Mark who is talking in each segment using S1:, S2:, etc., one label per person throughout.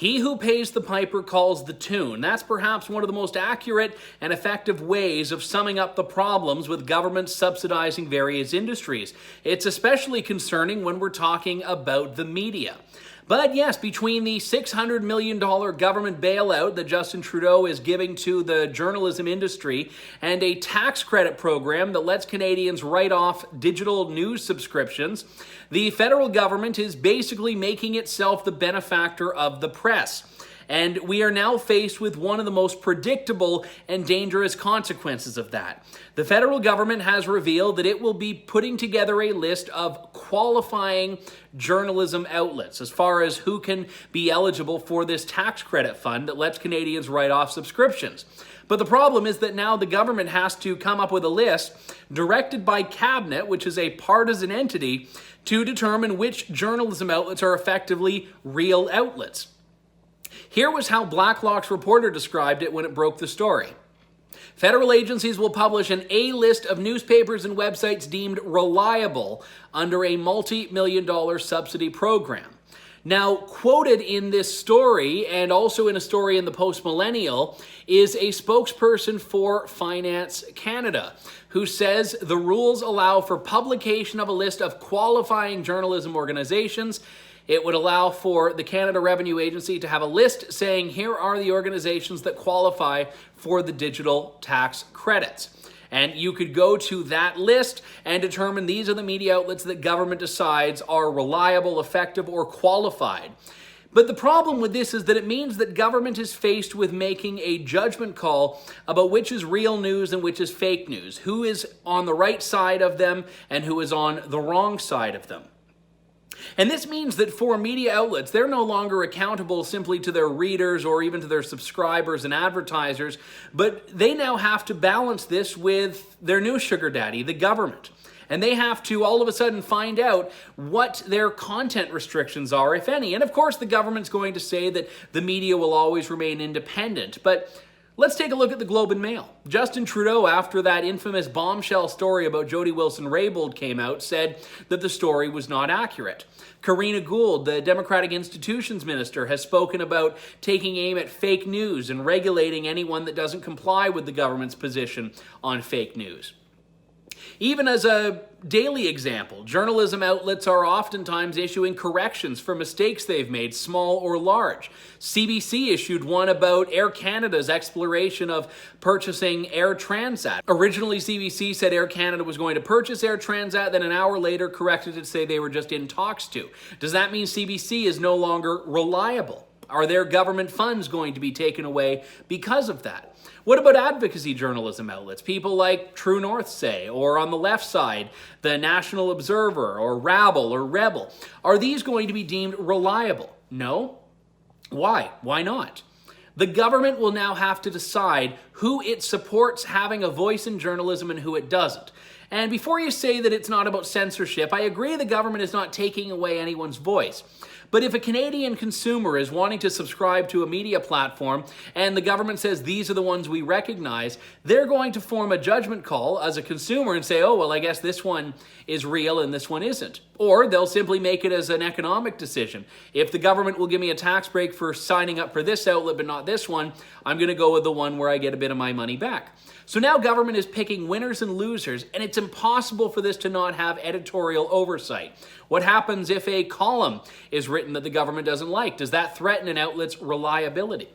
S1: He who pays the piper calls the tune. That's perhaps one of the most accurate and effective ways of summing up the problems with governments subsidizing various industries. It's especially concerning when we're talking about the media. But yes, between the $600 million government bailout that Justin Trudeau is giving to the journalism industry and a tax credit program that lets Canadians write off digital news subscriptions, the federal government is basically making itself the benefactor of the press. And we are now faced with one of the most predictable and dangerous consequences of that. The federal government has revealed that it will be putting together a list of qualifying journalism outlets as far as who can be eligible for this tax credit fund that lets Canadians write off subscriptions. But the problem is that now the government has to come up with a list directed by Cabinet, which is a partisan entity, to determine which journalism outlets are effectively real outlets. Here was how Blacklock's reporter described it when it broke the story. Federal agencies will publish an A list of newspapers and websites deemed reliable under a multi-million-dollar subsidy program. Now, quoted in this story, and also in a story in the Post-Millennial, is a spokesperson for Finance Canada, who says the rules allow for publication of a list of qualifying journalism organizations. It would allow for the Canada Revenue Agency to have a list saying here are the organizations that qualify for the digital tax credits. And you could go to that list and determine these are the media outlets that government decides are reliable, effective, or qualified. But the problem with this is that it means that government is faced with making a judgment call about which is real news and which is fake news, who is on the right side of them and who is on the wrong side of them. And this means that for media outlets, they're no longer accountable simply to their readers or even to their subscribers and advertisers, but they now have to balance this with their new sugar daddy, the government. And they have to all of a sudden find out what their content restrictions are, if any. And of course, the government's going to say that the media will always remain independent. But let's take a look at the Globe and Mail. Justin Trudeau, after that infamous bombshell story about Jody Wilson-Raybould came out, said that the story was not accurate. Karina Gould, the Democratic Institutions Minister, has spoken about taking aim at fake news and regulating anyone that doesn't comply with the government's position on fake news. Even as a daily example, journalism outlets are oftentimes issuing corrections for mistakes they've made, small or large. CBC issued one about Air Canada's exploration of purchasing Air Transat. Originally, CBC said Air Canada was going to purchase Air Transat, then an hour later corrected it to say they were just in talks to. Does that mean CBC is no longer reliable? Are their government funds going to be taken away because of that? What about advocacy journalism outlets? People like True North, say, or on the left side, the National Observer, or Rabble, or Rebel. Are these going to be deemed reliable? No. Why? Why not? The government will now have to decide who it supports having a voice in journalism and who it doesn't. And before you say that it's not about censorship, I agree the government is not taking away anyone's voice. But if a Canadian consumer is wanting to subscribe to a media platform and the government says these are the ones we recognize, they're going to form a judgment call as a consumer and say, oh, well, I guess this one is real and this one isn't. Or they'll simply make it as an economic decision. If the government will give me a tax break for signing up for this outlet but not this one, I'm going to go with the one where I get a bit of my money back. So now government is picking winners and losers, and it's impossible for this to not have editorial oversight. What happens if a column is written that the government doesn't like? Does that threaten an outlet's reliability?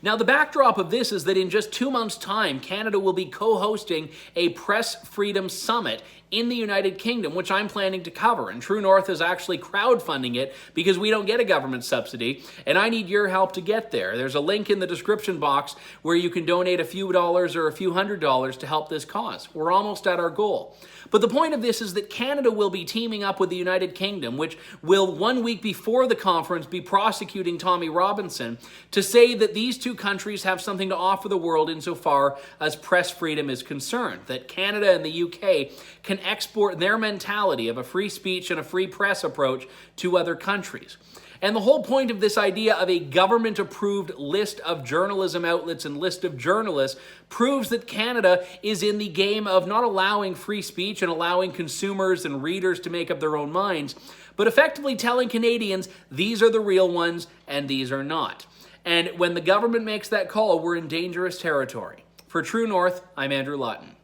S1: Now, the backdrop of this is that in just 2 months' time, Canada will be co-hosting a Press Freedom Summit in the United Kingdom, which I'm planning to cover. And True North is actually crowdfunding it because we don't get a government subsidy, and I need your help to get there. There's a link in the description box where you can donate a few dollars or a few $100s to help this cause. We're almost at our goal. But the point of this is that Canada will be teaming up with the United Kingdom, which will 1 week before the conference be prosecuting Tommy Robinson to say that these two countries have something to offer the world insofar as press freedom is concerned, that Canada and the UK can can export their mentality of a free speech and a free press approach to other countries. And the whole point of this idea of a government-approved list of journalism outlets and list of journalists proves that Canada is in the game of not allowing free speech and allowing consumers and readers to make up their own minds, but effectively telling Canadians these are the real ones and these are not. And when the government makes that call, we're in dangerous territory. For True North, I'm Andrew Lawton.